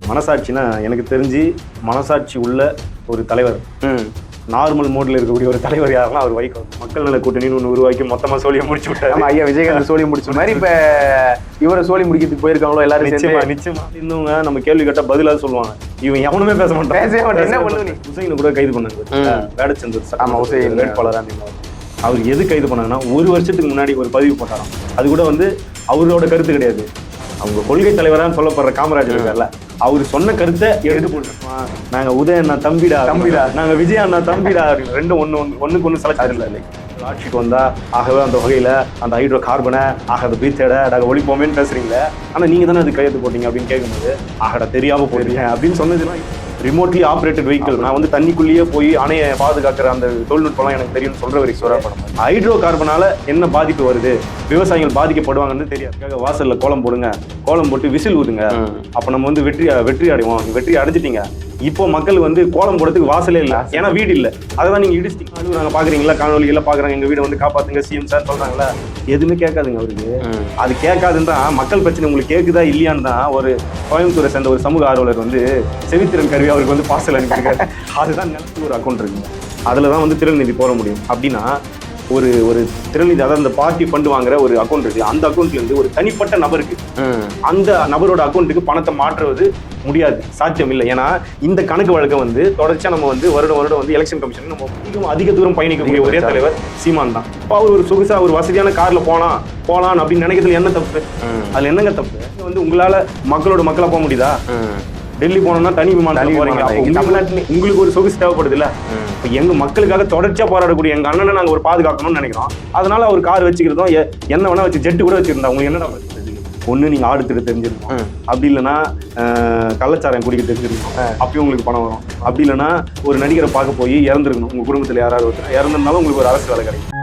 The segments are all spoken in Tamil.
மனசாட்சினா எனக்கு தெரிஞ்சு மனசாட்சி உள்ள ஒரு தலைவர், நார்மல் மோட்ல இருக்கக்கூடிய ஒரு தலைவர் யாருன்னா அவர் வைகோ. மக்கள் நல கூட்டணின்னு ஒன்று உருவாக்கி மொத்தமா சோழியை முடிச்சு விட்டாரு. நம்ம ஐயா விஜயகாந்த் சோழி முடிச்ச மாதிரி இப்ப இவரை சோழி முடிக்கிறதுக்கு போயிருக்காங்களோ எல்லாரும். நிச்சயமா இருந்தவங்க நம்ம கேள்வி கேட்டா பதிலாக சொல்லுவாங்க, இவன் எவனுமே பேச மாட்டான். என்ன பண்ணுவீங்க? ஹுசைனை கூட கைது பண்ணாங்க, வேடச்சந்தர். ஆமா, ஹுசைன் வேட்பாளர். அவர் எது கைது பண்ணாங்கன்னா, ஒரு வருஷத்துக்கு முன்னாடி ஒரு பதிவு போட்டாராம். அது கூட வந்து அவரோட கருத்து கிடையாது, அவங்க கொள்கை தலைவரான்னு சொல்லப்படுற காமராஜர் இருக்கார்ல, அவர் சொன்ன கருத்தை எடுத்து போட்டுருப்போம். நாங்க உதய அண்ணா தம்பிடா, நாங்க விஜய் அண்ணா தம்பிடா, ரெண்டும் ஒண்ணுக்கு ஒண்ணு செலக்ட் இல்லை. ஆட்சிக்கு வந்தா ஆகவே அந்த வகையில அந்த ஹைட்ரோ கார்பனை ஆகத பீத்தேட நாங்கள் ஒழிப்போமேன்னு பேசுறீங்களே, ஆனா நீங்க தானே அது கையெழுத்து போட்டீங்க அப்படின்னு கேட்கும்போது, ஆகட தெரியாம போடுறீங்க அப்படின்னு சொன்னதுன்னா, ரிமோட்லி ஆப்ரேட்டட் வெஹிக்கிள், நான் வந்து தண்ணிக்குள்ளேயே போய் அணையை பாதுகாக்கிற அந்த தொழில்நுட்பம்லாம் எனக்கு தெரியும்னு சொல்ற வரைக்கும் சொல்லப்படும். ஹைட்ரோ கார்பனால என்ன பாதிப்பு வருது, விவசாயிகள் பாதிக்கப்படுவாங்கன்னு தெரியாது. வாசல்ல கோலம் போடுங்க, கோலம் போட்டு விசில் ஊதுங்க, அப்ப நம்ம வந்து வெற்றி அடைவோம். வெற்றி அடைஞ்சிட்டீங்க. இப்போ மக்கள் வந்து கோலம் போடுறதுக்கு வாசலே இல்லை, ஏன்னா வீடு இல்லை. அதான் நீங்க இடிச்சிட்டீங்க. நாங்க பாக்குறீங்களா, காணொலிகள்லாம் பாக்குறாங்க, எங்க வீடை வந்து காப்பாத்துங்க சிஎம் சார் சொல்றாங்களா, எதுவுமே கேட்காதுங்க அவருக்கு. அது கேட்காதுன்னு தான் மக்கள் பிரச்சனை உங்களுக்கு கேட்குதா இல்லையான்னு தான் ஒரு கோயம்புத்தூரை சேர்ந்த ஒரு சமூக ஆர்வலர் வந்து செவித்திறன் கருவி அவருக்கு வந்து பார்சல் அனுப்பியிருக்காரு. அதுதான் நிலத்து ஒரு அக்கௌண்ட் இருக்குங்க, அதுல தான் வந்து திறன் நிதி போட முடியும். அப்படின்னா ஒரு திறனிதி, அதாவது அந்த பார்ட்டி ஃபண்டு வாங்குற ஒரு அக்கௌண்ட் இருக்கு, அந்த அக்கௌண்ட்ல இருந்து ஒரு தனிப்பட்ட நபருக்கு அந்த நபரோட அக்கௌண்ட்டுக்கு பணத்தை மாற்றுவது முடியாது, சாத்தியம் இல்லை. ஏன்னா இந்த கணக்கு வழக்கை வந்து தொடர்ச்சியா நம்ம வந்து வருடம் வந்து எலெக்ஷன் கமிஷன் நம்ம அதிக தூரம் பயணிக்கக்கூடிய ஒரே தலைவர் சீமான் தான். இப்போ அவர் ஒரு சொகுசா ஒரு வசதியான கார்ல போலாம் அப்படின்னு நினைக்கிறதுல என்ன தப்பு? அதுல என்னங்க தப்பு? வந்து உங்களால மக்களா போக முடியுதா? டெல்லி போனோம்னா தனி விமானம் போறீங்க, தமிழ்நாட்டுல உங்களுக்கு ஒரு சொகுசு தேவைப்படுது இல்ல? இப்ப எங்க மக்களுக்காக தொடர்ச்சியா போராடக்கூடிய எங்க அண்ணனை நாங்க ஒரு பாதுகாக்கணும்னு நினைக்கிறோம். அதனால அவர் கார் வச்சுக்கிறதும் என்ன வேணா வச்சு ஜெட்டு கூட வச்சிருந்தா உங்களுக்கு என்னடா ஒண்ணு நீங்க ஆடு திட்டு தெரிஞ்சிருக்கோம், அப்படி இல்லைன்னா கள்ளச்சாரம் குடிக்க தெரிஞ்சிருக்கோம், அப்பயும் உங்களுக்கு பணம் வரும். அப்படி இல்லைன்னா ஒரு நடிகரை பார்க்க போய் இறந்துருக்கணும், உங்க குடும்பத்துல யாராவது ஒருத்தர் இறந்திருந்தாலும் உங்களுக்கு ஒரு அரசு வேலை கிடைக்கும்.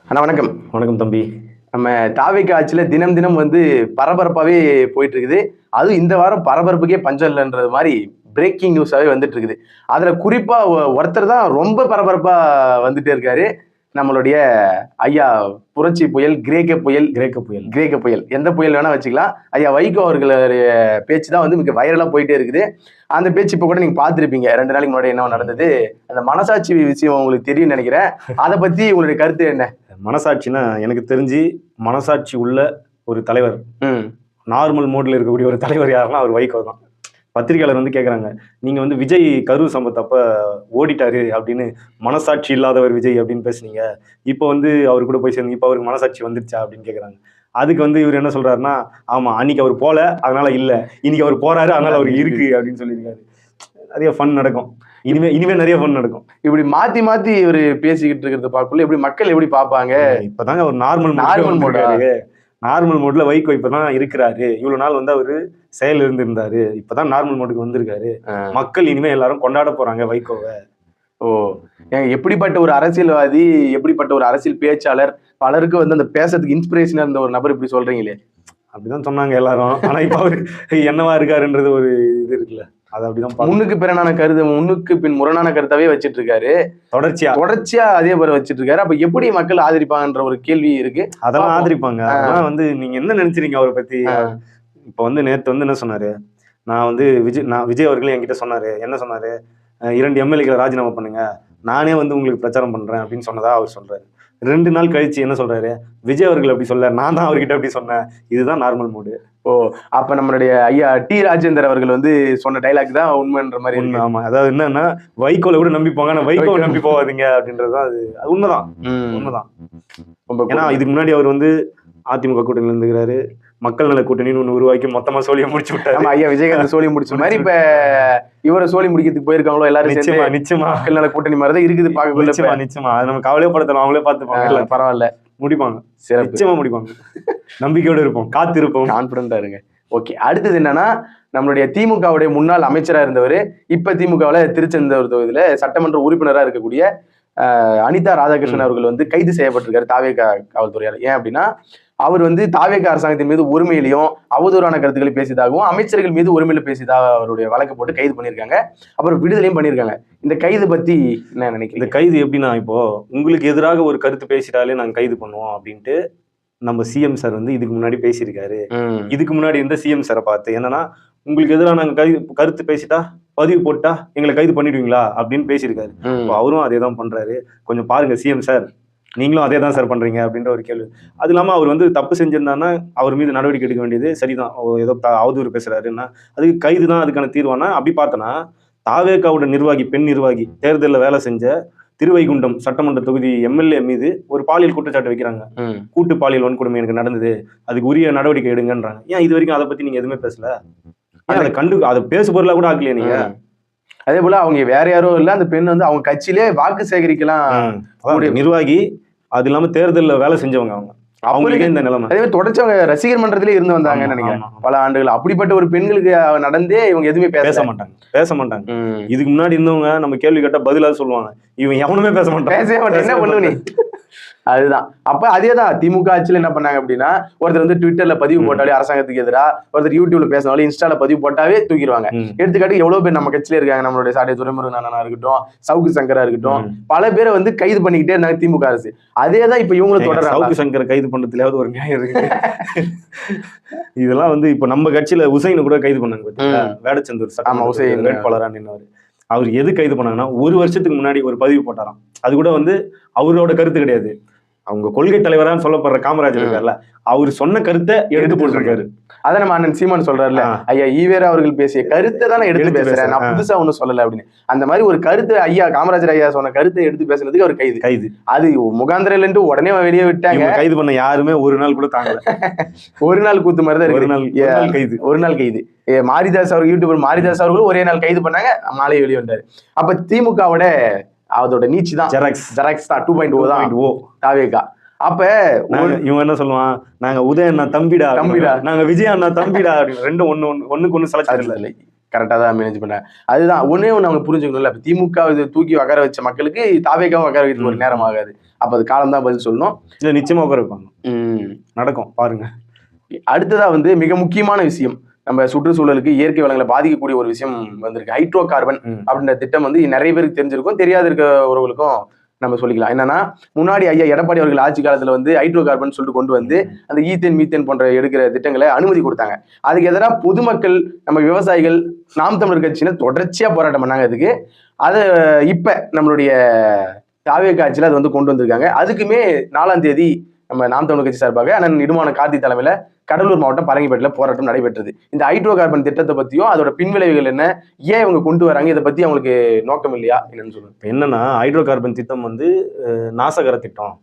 அண்ணா வணக்கம். வணக்கம் தம்பி. நம்ம தாவேகா ஆட்சியில தினம் வந்து பரபரப்பாவே போயிட்டு இருக்குது. அதுவும் இந்த வாரம் பரபரப்புக்கே பஞ்சம் இல்லைன்றது மாதிரி பிரேக்கிங் நியூஸாவே வந்துட்டு இருக்குது. அதுல குறிப்பா ஒருத்தர் தான் ரொம்ப பரபரப்பா வந்துட்டே இருக்காரு, நம்மளுடைய ஐயா புரட்சி புயல், கிரேக்க புயல் எந்த புயல் வேணா வச்சுக்கலாம். ஐயா வைகோ அவர்களுடைய பேச்சு தான் வந்து மிக வைரலா போயிட்டே இருக்குது. அந்த பேச்சு இப்ப கூட நீங்க பார்த்துருப்பீங்க, 2 நாளைக்கு முன்னாடி என்ன நடந்தது, அந்த மனசாட்சி விஷயம் உங்களுக்கு தெரியும் நினைக்கிறேன். அதை பத்தி உங்களுடைய கருத்து என்ன? மனசாட்சினா எனக்கு தெரிஞ்சு மனசாட்சி உள்ள ஒரு தலைவர், நார்மல் மோட்ல இருக்கக்கூடிய ஒரு தலைவர் யாருன்னா அவர் வைகோ தான். பத்திரிகையாளர் வந்து கேட்குறாங்க, நீங்கள் வந்து விஜய் கரூர் சம்பவத்தை அப்போ ஓடிட்டாரு அப்படின்னு மனசாட்சி இல்லாதவர் விஜய் அப்படின்னு பேசுனீங்க, இப்போ வந்து அவர் கூட போய் சேர்ந்து இப்போ அவருக்கு மனசாட்சி வந்துருச்சா அப்படின்னு கேட்குறாங்க. அதுக்கு வந்து இவர் என்ன சொல்றாருன்னா, ஆமாம் அன்னைக்கு அவர் போல அதனால இல்லை, இன்னைக்கு அவர் போறாரு அதனால அவர் இருக்கு அப்படின்னு சொல்லியிருக்காரு. நிறைய ஃபன் நடக்கும், இனிமே நிறைய ஃபன் நடக்கும். இப்படி மாத்தி இவர் பேசிக்கிட்டு இருக்கிறத பார்க்கல எப்படி மக்கள் எப்படி பார்ப்பாங்க? இப்போதாங்க ஒரு நார்மல் மோட்ல வைகோ இப்பதான் இருக்கிறாரு. இவ்வளவு நாள் வந்து அவரு செயல் இருந்திருந்தாரு, இப்பதான் நார்மல் மோடுக்கு வந்திருக்காரு. மக்கள் இனிமே எல்லாரும் கொண்டாட போறாங்க வைகோவை. எப்படிப்பட்ட ஒரு அரசியல்வாதி, எப்படிப்பட்ட ஒரு அரசியல் பேச்சாளர், பலருக்கு வந்து அந்த பேசுறதுக்கு இன்ஸ்பிரேஷனா இருந்த ஒரு நபர் இப்படி சொல்றீங்களே. அப்படிதான் சொன்னாங்க எல்லாரும். ஆனா இப்ப அவரு என்னவா இருக்காருன்றது ஒரு இது இருக்குல்ல, அது அப்படிதான் முன்னுக்கு பின் முரணான கருத்தாவே வச்சிட்டு இருக்காரு. தொடர்ச்சியா அதே போல வச்சிட்டு இருக்காரு. அப்ப எப்படி மக்கள் ஆதரிப்பாங்கன்ற ஒரு கேள்வி இருக்கு. அதெல்லாம் ஆதரிப்பாங்க. அதெல்லாம் வந்து நீங்க என்ன நினைச்சிருக்கீங்க அவரை பத்தி? இப்ப வந்து நேத்து வந்து என்ன சொன்னாரு, நான் வந்து விஜய் அவர்களும் என்கிட்ட சொன்னாரு, என்ன சொன்னாரு, 2 எம்எல்ஏக்களை ராஜினாமா பண்ணுங்க, நானே வந்து உங்களுக்கு பிரச்சாரம் பண்றேன் அப்படின்னு சொன்னதா அவர் சொல்றாரு. 2 நாள் கழிச்சு என்ன சொல்றாரு, விஜய் அவர்கள் அப்படி சொல்ல, நான் தான் அவர்கிட்ட அப்படி சொன்னேன். இதுதான் நார்மல் மூடு. அப்ப நம்மளுடைய ஐயா டி ராஜேந்தர் அவர்கள் வந்து சொன்ன டைலாக் தான் உண்மைன்ற மாதிரி. ஆமா, அதாவது என்னன்னா, வைகோல கூட நம்பி போங்க, ஆனா வைகோவை நம்பி போவாதீங்க அப்படின்றதுதான். அது உண்மைதான். ஏன்னா இதுக்கு முன்னாடி அவர் வந்து அதிமுக கூட்டணியில இருந்துக்கிறாரு, மக்கள் நல கூட்டணின்னு ஒன்று உருவாக்கி மொத்தமா சோழியை முடிச்சு விட்டாரு. ஐயா விஜயகாந்த் சோழி முடிச்ச மாதிரி இப்ப இவரை சோழி முடிக்கிறதுக்கு போயிருக்காங்களோ எல்லாரும். நிச்சயமா மக்கள் நல கூட்டணி மாதிரிதான் இருக்குது பார்க்க. நிச்சயமா அது நம்ம கவலைப்படுத்தலாம், அவங்களே பார்த்துப்பாங்க. பரவாயில்ல, முடிப்பாங்க, நிச்சயமா முடிப்பாங்க. நம்பிக்கையோடு இருப்போம், காத்திருப்போம், கான்பிடண்டா இருங்க. ஓகே, அடுத்தது என்னன்னா, நம்மளுடைய திமுகவுடைய முன்னாள் அமைச்சரா இருந்தவர், இப்ப திமுகவுல திருச்செந்தூர் தொகுதியில சட்டமன்ற உறுப்பினரா இருக்கக்கூடிய அனிதா ராதாகிருஷ்ணன் அவர்கள் வந்து கைது செய்யப்பட்டிருக்காரு தாவேகா காவல்துறையால். ஏன் அப்படின்னா, அவர் வந்து தாவேகா அரசாங்கத்தின் மீது உரிமையிலையும் அவதூறான கருத்துக்களை பேசியதாகவும் அமைச்சர்கள் மீது உரிமையில பேசியதாக அவருடைய வழக்கு போட்டு கைது பண்ணியிருக்காங்க. அப்புறம் விடுதலையும் பண்ணியிருக்காங்க. இந்த கைது பத்தி என்ன நினைக்கிறீங்க? இந்த கைது எப்படின்னா, இப்போ உங்களுக்கு எதிராக ஒரு கருத்து பேசிட்டாலே நாங்கள் கைது பண்ணுவோம் அப்படின்ட்டு நம்ம சிஎம் சார் வந்து இதுக்கு முன்னாடி பேசியிருக்காரு. இதுக்கு முன்னாடி இருந்த சிஎம் சாரை பார்த்து என்னன்னா, உங்களுக்கு எதிராக நாங்க கருத்து பேசிட்டா பதிவு போட்டா எங்களை கைது பண்ணிடுவீங்களா அப்படின்னு பேசியிருக்காரு. அவரும் அதே தான் பண்றாரு. கொஞ்சம் பாருங்க சிஎம் சார், நீங்களும் அதே தான் சார் பண்றீங்க அப்படின்ற ஒரு கேள்வி. அது இல்லாம அவர் வந்து தப்பு செஞ்சிருந்தாருன்னா அவர் மீது நடவடிக்கை எடுக்க வேண்டியது சரிதான். ஏதோ அவதூறு பேசுறாருன்னா அதுக்கு கைது தான் அதுக்கான தீர்வானா? அப்படி பார்த்தோன்னா தாவேகாவோட நிர்வாகி, பெண் நிர்வாகி, தேர்தலில் வேலை செஞ்ச திருவைகுண்டம் சட்டமன்ற தொகுதி எம்எல்ஏ மீது ஒரு பாலியல் குற்றச்சாட்டு வைக்கிறாங்க. கூட்டு பாலியல் வன்கொடுமை எனக்கு நடந்தது, அதுக்கு உரிய நடவடிக்கை எடுங்கன்றாங்க. ஏன் இது வரைக்கும் அதை பத்தி நீங்க எதுவுமே பேசல? அதை பேசு பொருளா கூட ஆக்கலையா நீங்க? அதே போல அவங்க வேற யாரும் இல்ல, அந்த பெண் வந்து அவங்க கட்சியிலே வாக்கு சேகரிக்கலாம் நிர்வாகி, அது இல்லாம தேர்தலில் வேலை செஞ்சவங்க. அவங்களுக்கு இந்த நிலைமை. அதே மாதிரி தொடர்ச்சி அவங்க ரசிகர் மன்றத்திலே இருந்து வந்தாங்கன்னு நினைக்கிறேன் பல ஆண்டுகள். அப்படிப்பட்ட ஒரு பெண்களுக்கு நடந்தே இவங்க எதுவுமே பேச மாட்டாங்க. இதுக்கு முன்னாடி இருந்தவங்க நம்ம கேள்வி கேட்டா பதிலா சொல்லுவாங்க, இவன் எவனுமே பேச மாட்டான். என்ன பண்ணுவ நீ? அதுதான். அப்ப அதேதான் திமுக ஆட்சியில் என்ன பண்ணாங்க அப்படின்னா, ஒருத்தர் வந்து ட்விட்டர்ல பதிவு போட்டாலே அரசாங்கத்துக்கு எதிராக, ஒருத்தர் யூடியூப்ல பேசினாலும் இன்ஸ்டால பதிவு போட்டாவே தூக்கிடுவாங்க. எடுத்துக்காட்டு எவ்வளவு பேர் நம்ம கட்சியில இருக்காங்க. நம்மளுடைய சாட்டை துரைமுருகன் அண்ணனா இருக்கட்டும், சவுக்கு சங்கரா இருக்கட்டும், பல பேரை வந்து கைது பண்ணிக்கிட்டே இருந்தாங்க திமுக அரசு. அதேதான் இப்ப இவங்களும் தொடர்றாங்க. சவுக்கு சங்கரை கைது பண்றதுலயாவது ஒரு நியாயம் இருக்கு. இதெல்லாம் வந்து இப்ப நம்ம கட்சியில உசைனை கூட கைது பண்ணாங்க. வேடச்சந்தூர் வேட்பாளரா நின்னவர். அவர் எது கைது பண்ணாங்கன்னா, ஒரு வருஷத்துக்கு முன்னாடி ஒரு பதிவு போட்டாராம். அது கூட வந்து அவரோட கருத்து கிடையாது. அவங்க கொள்கை தலைவரான்னு சொல்லப்படுற காமராஜர் இருக்கார்ல, அவர் சொன்ன கருத்தை எடுத்து போட்டிருக்காரு. அதை நம்ம அண்ணன் சீமான் சொல்றாருல, ஐயா ஈவேரா அவர்கள் பேசிய கருத்தை தான் நான் எடுத்து பேசுறேன், நான் புதுசா ஒன்னும் சொல்லல அப்படின்னு. அந்த மாதிரி ஒரு கருத்து ஐயா காமராஜர் ஐயா சொன்ன கருத்தை எடுத்து பேசுறதுக்கு அவர் கைது. அது முகாந்திரன்ட்டு உடனே வெளியே விட்டாங்க. கைது பண்ண யாருமே ஒரு நாள் கூட தாங்கல. ஒரு நாள் கூத்து மாதிரி தான் இருக்கு. ஒரு நாள் கைது. மாரிதாஸ் அவர்கள், யூடியூபர் மாரிதாஸ் அவர்களும் ஒரே நாள் கைது பண்ணாங்க, மாலை வெளியே வந்தாரு. அப்ப திமுகவோட அதோட நீச்சி தான் ஜெராக்ஸ் தான் 2.0 தான் தாவேகா. அப்ப இவன் என்ன சொல்லுவான், நாங்க உதய அண்ணா தம்பிடா, நாங்க விஜய் அண்ணா தம்பிடா அப்படின்னு. ரெண்டும் ஒண்ணுக்கு ஒண்ணு சலச்சது இல்லை. கரெக்டா தான் மேனேஜ் பண்ண. அதுதான் ஒண்ணு அவங்க புரிஞ்சுக்கணும்ல. திமுக திமுக உட்கார வச்ச மக்களுக்கு தாவேகாவும் உட்கார வைக்க ஒரு நேரம் ஆகாது. அப்ப அது காலம் தான் பதில் சொல்லணும். இல்ல நிச்சயமா உட்கார வைப்பாங்க, நடக்கும் பாருங்க. அடுத்ததா வந்து மிக முக்கியமான விஷயம், நம்ம சுற்றுச்சூழலுக்கு இயற்கை வளங்களை பாதிக்கக்கூடிய ஒரு விஷயம் வந்திருக்கு. ஹைட்ரோ கார்பன் அப்படின்ற திட்டம் வந்து நிறைய பேருக்கு தெரிஞ்சிருக்கும், தெரியாத இருக்கிறவர்களுக்கும் நம்ம சொல்லிக்கலாம். என்னன்னா, முன்னாடி ஐயா எடப்பாடி அவர்கள் ஆட்சி காலத்துல வந்து ஹைட்ரோ கார்பன் சொல்லிட்டு கொண்டு வந்து அந்த ஈத்தேன் மீத்தேன் போன்ற எடுக்கிற திட்டங்களை அனுமதி கொடுத்தாங்க. அதுக்கு எதிராக பொதுமக்கள், நம்ம விவசாயிகள், நாம் தமிழர் கட்சியினர் தொடர்ச்சியா போராட்டம் பண்ணாங்க. அதுக்கு அதை இப்ப நம்மளுடைய தாவேகா ஆட்சியில அது வந்து கொண்டு வந்திருக்காங்க. அதுக்குமே 4ஆம் தேதி நம்ம நாம் தமிழர் கட்சி சார்பாக அண்ணன் இடுமான கார்த்தி தலைமையில கடலூர் மாவட்டம் பரங்கிப்பேட்டில் போராட்டம் நடைபெற்றது. இந்த ஹைட்ரோ கார்பன் திட்டத்தை பத்தியும் அதோட பின்விளைவுகள் என்ன, ஏன் இவங்க கொண்டு வராங்க, இதை பத்தி அவங்களுக்கு நோக்கம் இல்லையா என்னன்னு சொல்லுங்க. என்னன்னா, ஹைட்ரோ கார்பன் திட்டம் வந்து நாசகர திட்டம்.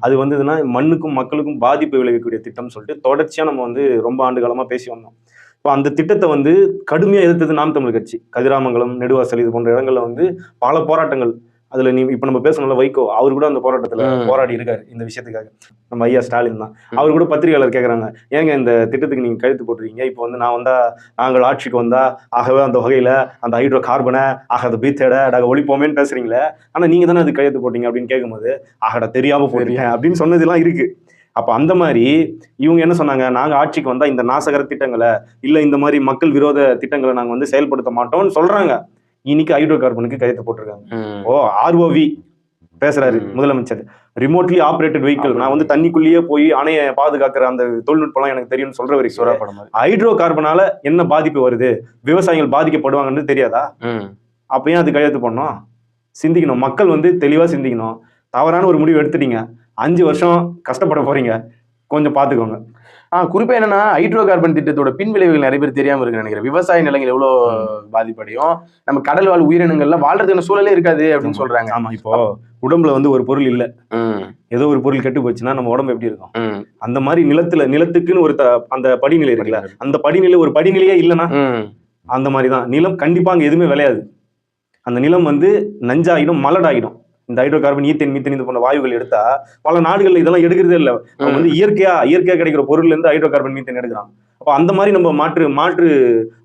அது வந்து மண்ணுக்கும் மக்களுக்கும் பாதிப்பு விளைவிக்கக்கூடிய திட்டம் சொல்லிட்டு தொடர்ச்சியா நம்ம வந்து ரொம்ப ஆண்டு காலமா பேசி வந்தோம். இப்போ அந்த திட்டத்தை வந்து கடுமையா எதிர்த்தது நாம் தமிழர் கட்சி. கதிராமங்கலம், நெடுவாசல் இது போன்ற இடங்கள்ல வந்து பல போராட்டங்கள். அதுல இப்ப நம்ம பேசணும்ல, வைகோ அவர் கூட அந்த போராட்டத்துல போராடி இருக்காரு இந்த விஷயத்துக்காக. நம்ம ஐயா ஸ்டாலின் தான். அவர் கூட பத்திரிகையாளர் கேட்கறாங்க, ஏங்க இந்த திட்டத்துக்கு நீங்க கழுத்து போட்டுருக்கீங்க, இப்போ வந்து நான் வந்தா, நாங்கள் ஆட்சிக்கு வந்தா, ஆகவே அந்த வகையில அந்த ஹைட்ரோ கார்பனை ஆகாத பீத்தேட நாங்கள் ஒழிப்போமேன்னு பேசுறீங்களே, ஆனா நீங்க தானே அது கையெழுத்து போட்டீங்க அப்படின்னு கேட்கும்போது, ஆகடா தெரியாம போறீங்க அப்படின்னு சொன்னதெல்லாம் இருக்கு. அப்ப அந்த மாதிரி இவங்க என்ன சொன்னாங்க, நாங்க ஆட்சிக்கு வந்தா இந்த நாசகர திட்டங்களை இல்ல இந்த மாதிரி மக்கள் விரோத திட்டங்களை நாங்க வந்து செயல்படுத்த மாட்டோம்னு சொல்றாங்க. இன்னைக்கு ஹைட்ரோ கார்பனுக்கு கையெழுத்து போட்டிருக்காங்க. ROV பேசுறாரு முதலமைச்சர், ரிமோட்லி ஆப்ரேட்டட் வெஹிக்கிள். நான் வந்து தண்ணிக்குள்ளேயே போய் அணையை பாதுகாக்கிற அந்த தொழில்நுட்பம்லாம் எனக்கு தெரியும்னு சொல்ற வரைக்கும் ஹைட்ரோ கார்பனால என்ன பாதிப்பு வருது, விவசாயிகள் பாதிக்கப்படுவாங்கன்னு தெரியாதா? அப்ப ஏன் அது கையெழுத்து பண்ணணும்? சிந்திக்கணும், மக்கள் வந்து தெளிவா சிந்திக்கணும். தவறான ஒரு முடிவு எடுத்துட்டீங்க, 5 வருஷம் கஷ்டப்பட போறீங்க, கொஞ்சம் பாத்துக்கோங்க. குறிப்பா என்னன்னா, ஹைட்ரோ கார்பன் திட்டத்தோட பின்விளைவுகள் நிறைய பேர் தெரியாம இருக்குன்னு நினைக்கிறேன். விவசாய நிலங்கள் எவ்வளவு பாதிப்படையும், நம்ம கடல் வாழ் உயிரினங்கள்லாம் வாழ்றதுக்கு சூழலே இருக்காது அப்படின்னு சொல்றாங்க. ஆமா, இப்போ உடம்புல வந்து ஒரு பொருள் இல்ல, ஏதோ ஒரு பொருள் கெட்டு போச்சுன்னா நம்ம உடம்பு எப்படி இருக்கும்? அந்த மாதிரி நிலத்துக்குன்னு ஒரு அந்த படிநிலை இருக்குல்ல, அந்த படிநிலை ஒரு படிநிலையே இல்லைன்னா அந்த மாதிரிதான் நிலம் கண்டிப்பா அங்க எதுவுமே விளையாது. அந்த நிலம் வந்து நஞ்சாயிடும், மலடாயிடும். இந்த ஹைட்ரோ கார்பன், ஈத்தேன், மீத்தேன் இது போன்ற வாயுகள் எடுத்தா பல நாடுகள்ல இதெல்லாம் எடுக்கிறதே இல்லை. அவங்க வந்து இயற்கையா கிடைக்கிற பொருள்ல இருந்து ஹைட்ரோ கார்பன், மீத்தேன் எடுக்கிறான். அப்போ அந்த மாதிரி நம்ம மாற்று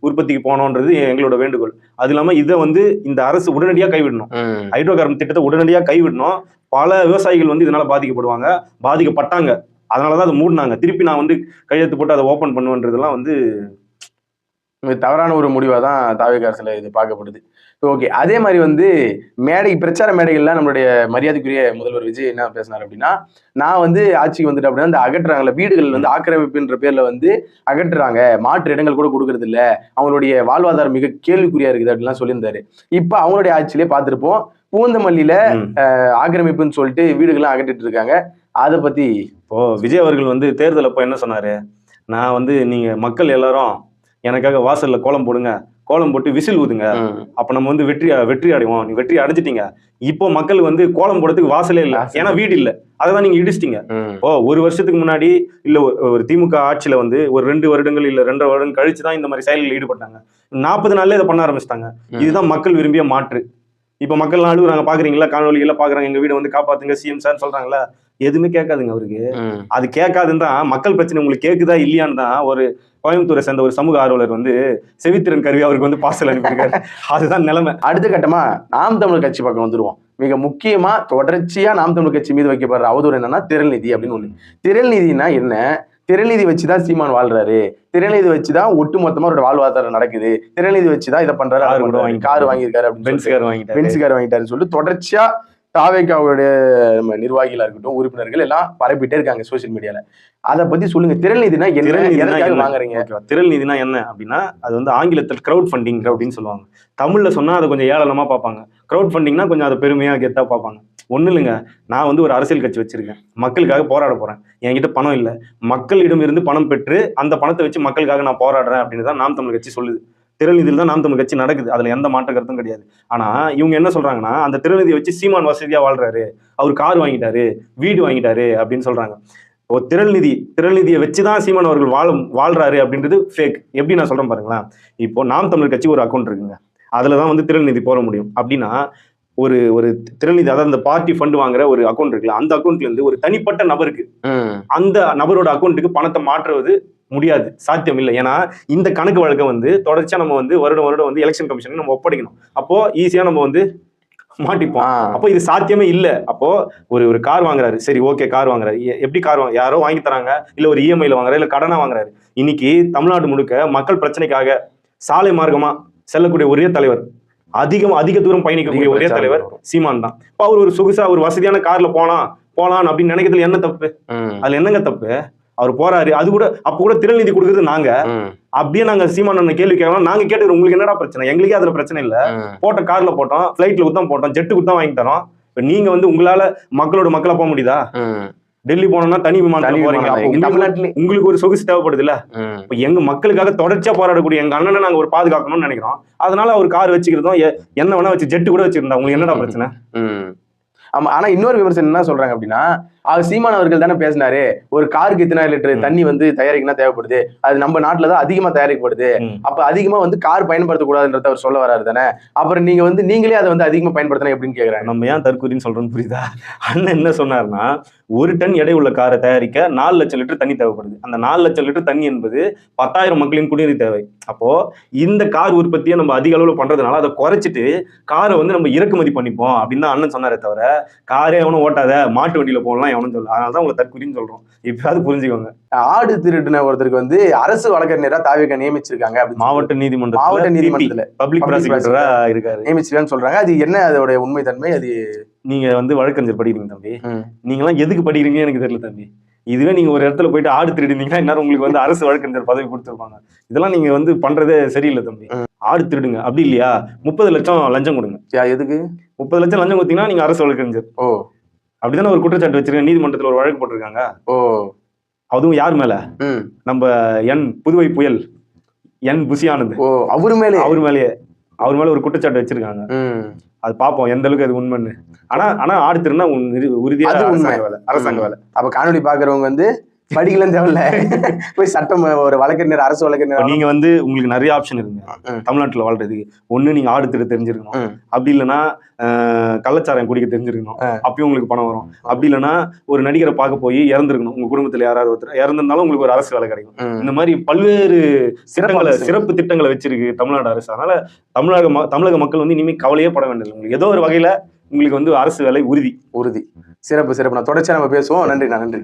உற்பத்திக்கு போனோன்றது எங்களோட வேண்டுகோள். அது இல்லாம இதை வந்து இந்த அரசு உடனடியாக கைவிடணும். ஹைட்ரோ கார்பன் திட்டத்தை உடனடியாக கைவிடணும். பல விவசாயிகள் வந்து இதனால பாதிக்கப்படுவாங்க, பாதிக்கப்பட்டாங்க. அதனாலதான் அதை மூடினாங்க. திருப்பி நான் வந்து கையெழுத்து போட்டு அதை ஓப்பன் பண்ணுவேன்றதெல்லாம் வந்து தவறான ஒரு முடிவாக தான் தாவேகா அரசுல இது பார்க்கப்படுது. ஓகே, அதே மாதிரி வந்து பிரச்சார மேடைகள்லாம் நம்மளுடைய மரியாதைக்குரிய முதல்வர் விஜய் என்ன பேசினார் அப்படின்னா, நான் வந்து ஆட்சிக்கு வந்துட்டு அப்படின்னா இந்த அகற்றுறாங்கல்ல வீடுகள் வந்து ஆக்கிரமிப்புன்ற பேர்ல வந்து அகற்றுறாங்க, மாற்று இடங்கள் கூட கொடுக்கறது இல்ல, அவங்களுடைய வாழ்வாதாரம் மிக கேள்விக்குறியா இருக்குது அப்படின்லாம் சொல்லியிருந்தாரு. இப்ப அவங்களுடைய ஆட்சியிலே பார்த்திருப்போம், பூந்தமல்லியில ஆக்கிரமிப்புன்னு சொல்லிட்டு வீடுகள்லாம் அகற்றிட்டு இருக்காங்க. அதை பத்தி இப்போ விஜய் அவர்கள் வந்து தேர்தல் அப்போ என்ன சொன்னாரு, நான் வந்து நீங்க மக்கள் எல்லாரும் எனக்காக வாசல்ல கோலம் போடுங்க, கோலம் போட்டு விசில் ஊதுங்க, அப்ப நம்ம வந்து வெற்றி அடைவோம், நீங்க வெற்றி அடைஞ்சிட்டீங்க. இப்போ மக்கள் வந்து கோலம் போடுறதுக்கு வாசலே இல்ல, ஏன்னா வீடு இல்ல, அதான் நீங்க இடிச்சிட்டீங்க. ஒரு வருஷத்துக்கு முன்னாடி இல்ல ஒரு திமுக ஆட்சியில வந்து ஒரு 2 வருடங்கள் இல்ல 2.5 வருடம் கழிச்சுதான் இந்த மாதிரி செயல்களில் ஈடுபட்டாங்க. 40 நாள்ல இதை பண்ண ஆரம்பிச்சிட்டாங்க. இதுதான் மக்கள் விரும்பிய மாற்று. இப்ப மக்கள் அழுகுறாங்க, பாக்குறீங்களா, காணொலிகள்லாம் பாக்குறாங்க, எங்க வீடு வந்து காப்பாத்துங்க சிஎம் சார் சொல்றாங்களா, எதுவுமே கேட்காதுங்க அவருக்கு. அது கேட்காதுன்னு தான் மக்கள் பிரச்சனை உங்களுக்கு கேட்குதா இல்லையான்னு தான் ஒரு கோயம்புத்தூரை சேர்ந்த ஒரு சமூக ஆர்வலர் வந்து செவித்திறன் கருவி அவருக்கு வந்து பார்சல் அனுப்பியிருக்காரு. அதுதான் நிலைமை. அடுத்த கட்டமா நாம் தமிழர் கட்சி பக்கம் வந்துருவோம். மிக முக்கியமா தொடர்ச்சியா நாம் தமிழர் கட்சி மீது வைக்கப்படுற அவதூறு என்னன்னா திரள்நிதி அப்படின்னு ஒண்ணு. திரள்நிதினா என்ன? திரள்நிதி வச்சுதான் சீமான் வாழ்றாரு, திரள்நிதி வச்சுதான் ஒட்டுமொத்தமா அவரோட வாழ்வாதாரம் நடக்குது, திரள்நிதி வச்சுதான் இதை பண்றாரு, கார் வாங்கியிருக்காரு அப்படின்னு பென்ஸ் கார் வாங்கிட்டாருன்னு சொல்லிட்டு தொடர்ச்சியா தாவேகாவுடைய நிர்வாகிகளா இருக்கட்டும், உறுப்பினர்கள் எல்லாம் பரப்பிட்டே இருக்காங்க சோசியல் மீடியால. அதை பத்தி சொல்லுங்க. திரள்நிதினா என்ன வாங்குறீங்க? திரள்நிதினா என்ன அப்படின்னா, அது வந்து ஆங்கிலத்தில் கிரௌட் ஃபண்டிங் அப்படின்னு சொல்லுவாங்க. தமிழ்ல சொன்னா அதை கொஞ்சம் ஏளனமா பார்ப்பாங்க. கிரௌட் ஃபண்டிங்னா கொஞ்சம் அதை பெருமையா கெத்தா பார்ப்பாங்க. ஒண்ணு இல்லைங்க, நான் வந்து ஒரு அரசியல் கட்சி வச்சிருக்கேன், மக்களுக்காக போராட போறேன், என்கிட்ட பணம் இல்லை, மக்களிடம் இருந்து பணம் பெற்று அந்த பணத்தை வச்சு மக்களுக்காக நான் போராடுறேன் அப்படின்னு தான் நாம் தமிழர் கட்சி சொல்லுது. திரள்நிதியில் தான் நாம் தமிழ் கட்சி நடக்குது, அதுல எந்த மாற்ற கருத்தும் கிடையாது. ஆனா இவங்க என்ன சொல்றாங்கன்னா, அந்த திரள்நிதியை வச்சு சீமான் வசதியா வாழ்றாரு, அவர் கார் வாங்கிட்டாரு, வீடு வாங்கிட்டாரு அப்படின்னு சொல்றாங்க. இப்போ திரள்நிதியை வச்சுதான் சீமான் அவர்கள் வாழ்றாரு அப்படின்றது ஃபேக். எப்படி நான் சொல்றேன் பாருங்களேன். இப்போ நாம் தமிழர் கட்சி ஒரு அக்கௌண்ட் இருக்குங்க, அதுலதான் வந்து திரள்நிதி போட முடியும். அப்படின்னா ஒரு திரள்நிதி, அதாவது அந்த பார்ட்டி ஃபண்ட் வாங்குற ஒரு அக்கௌண்ட் இருக்குல்ல, அந்த அக்கௌண்ட்ல இருந்து ஒரு தனிப்பட்ட நபருக்கு அந்த நபரோட அக்கௌண்ட்டுக்கு பணத்தை மாற்றுவது முடியாது, சாத்தியம் இல்லை. ஏன்னா இந்த கணக்கு வழக்கம் வந்து தொடர்ச்சியா நம்ம வந்து வருடம் வந்து எலெக்ஷன் கமிஷன் நம்ம ஒப்படைக்கணும். அப்போ ஈஸியா நம்ம வந்து மாட்டிப்போம். அப்போ இது சாத்தியமே இல்லை. அப்போ ஒரு கார் வாங்குறாரு, சரி ஓகே, கார் வாங்குறாரு, எப்படி கார் யாரோ வாங்கி தராங்க, இல்ல ஒரு இஎம்ஐல வாங்குறாரு, இல்ல கடனா வாங்குறாரு. இன்னைக்கு தமிழ்நாடு முழுக்க மக்கள் பிரச்சனைக்காக சாலை மார்க்கமா செல்லக்கூடிய ஒரே தலைவர், அதிக தூரம் பயணிக்கக்கூடிய ஒரே தலைவர் சீமான் தான். இப்போ அவர் ஒரு சொகுசா ஒரு வசதியான கார்ல போலாம் அப்படின்னு நினைக்கிறதுல என்ன தப்பு? அதுல என்னங்க தப்பு? அவர் போறாரு, அது கூட அப்ப கூட திரள்நிதி கொடுக்குறது நாங்க. அப்படியே நாங்க சீமான் கேள்வி கேட்கலாம், நாங்க கேட்டுக்கிறோம், உங்களுக்கு என்னடா பிரச்சனை? எங்களுக்கே அதுல பிரச்சனை இல்ல, போட்ட கார்ல போட்டோம், பிளைட்ல தான் போட்டோம், ஜெட்டு தான் வாங்கி தரோம். இப்ப நீங்க வந்து உங்களால மக்களா போக முடியுதா? டெல்லி போனோம்னா தனி விமானத்துல போறீங்க, உங்களுக்கு ஒரு சொகுசு தேவைப்படுது இல்ல? இப்ப எங்க மக்களுக்காக தொடர்ச்சியா போராடக்கூடிய எங்க அண்ணனை நாங்க ஒரு பாதுகாக்கணும்னு நினைக்கிறோம். அதனால அவர் கார் வச்சுக்கிறதும் என்ன வேணா வச்சு ஜெட்டு கூட வச்சிருந்தா உங்களுக்கு என்னடா பிரச்சனை? ஆமா, ஆனா இன்னொரு விமர்சனம் என்ன சொல்றாங்க அப்படின்னா, அவர் சீமான் அவர்கள் தானே பேசினாரு, ஒரு காருக்கு இத்தனை லிட்டர் தண்ணி வந்து தயாரிக்கணும் தேவைப்படுது, அது நம்ம நாட்டுலதான் அதிகமா தயாரிக்கப்படுது, அப்ப அதிகமா வந்து கார் பயன்படுத்தக்கூடாதுன்றத அவர் சொல்ல வராரு தானே. அப்புறம் நீங்க வந்து நீங்களே அதை வந்து அதிகமா பயன்படுத்தணும் எப்படின்னு கேக்குறாங்க. நம்ம ஏன் தற்கூரின்னு சொல்றோம்னு புரியுதா? அண்ணன் என்ன சொன்னாருன்னா, 1 டன் எடை உள்ள காரை தயாரிக்க 4 லட்சம் லிட்டர் தண்ணி தேவைப்படுது. அந்த 4 லட்சம் லிட்டர் தண்ணி என்பது 10,000 மக்களின் குடிநீர் தேவை. அப்போ இந்த கார் உற்பத்தியை நம்ம அதிக அளவுல பண்றதுனால அதை குறைச்சிட்டு காரை வந்து நம்ம இறக்குமதி பண்ணிப்போம் அப்படின்னு தான் அண்ணன் சொன்னாரே தவிர, காரே எவனும் ஓட்டாத, மாட்டு வண்டியில போகலாம் எவனும் சொல்ல. அதனாலதான் உங்களை தற்கூரின்னு சொல்றோம். இப்பயாவது புரிஞ்சுக்கோங்க. ஆடு திருடின ஒருத்தருக்கு வந்து அரசு வழக்கறிஞரா தாவேகா நியமிச்சிருக்காங்க. மாவட்ட நீதிமன்றத்துல பப்ளிக் ப்ராசிக்யூட்டரா இருக்காரு, நியமிச்சிருக்கான்னு சொல்றாங்க. அது என்ன அதோட உண்மை தன்மை? அது நீங்க வந்து வழக்கறிஞர் படிக்கிறீங்க தம்பி, நீங்க எல்லாம் எதுக்கு படிக்கிறீங்கன்னு எனக்கு தெரியல தம்பி. இதுவே நீங்க ஒரு இடத்துல போயிட்டு ஆடு திருடினீங்கன்னா இன்னும் உங்களுக்கு வந்து அரசு வழக்கறிஞர் பதவி கொடுத்துருப்பாங்க. இதெல்லாம் நீங்க வந்து பண்றதே சரியில்லை தம்பி. ஆடு திருடுங்க, அப்படி இல்லையா 30 லட்சம் லஞ்சம் கொடுங்க. எதுக்கு 30 லட்சம் லஞ்சம் கொடுத்தீங்கன்னா நீங்க அரசு வழக்கறிஞர். அப்படிதானே ஒரு குற்றச்சாட்டு வச்சிருக்காங்க, நீதிமன்றத்துல ஒரு வழக்கு போட்டிருக்காங்க. அதுவும் யார் மேல? நம்ம புதுவை புயல் புசி ஆனந்த் அவர் மேல ஒரு குற்றச்சாட்டு வச்சிருக்காங்க. அது பாப்போம் எந்த அளவுக்கு அது உண்மைன்னு. ஆனா ஆடு திருடுனா உறுதியா அரசாங்க வேலை. அப்ப காணொலி பாக்குறவங்க வந்து படிக்கலாம் தேவையில்ல, போய் சட்டம் ஒரு வழக்கறிஞர் அரசு வழக்கறிஞர் நீங்க வந்து உங்களுக்கு நிறைய ஆப்ஷன் இருக்குங்க தமிழ்நாட்டுல வாழ்றதுக்கு. ஒண்ணு நீங்க ஆடு திருட தெரிஞ்சிருக்கணும், அப்படி இல்லைன்னா கள்ளச்சாராயம் குடிக்க தெரிஞ்சிருக்கணும், அப்பயும் உங்களுக்கு பணம் வரும். அப்படி இல்லைன்னா ஒரு நடிகரை பார்க்க போய் இறந்துருக்கணும், உங்க குடும்பத்துல யாராவது ஒருத்தர் இறந்திருந்தாலும் உங்களுக்கு ஒரு அரசு வேலை கிடைக்கும். இந்த மாதிரி பல்வேறு சிறப்பு திட்டங்களை வச்சிருக்கு தமிழ்நாடு அரசு. அதனால தமிழக மக்கள் வந்து இனிமேல் கவலையே பட வேண்டியது. உங்களுக்கு ஏதோ ஒரு வகையில உங்களுக்கு வந்து அரசு வேலை உறுதி. சிறப்பு. நான் தொடர்ச்சியா நம்ம பேசுவோம். நன்றி.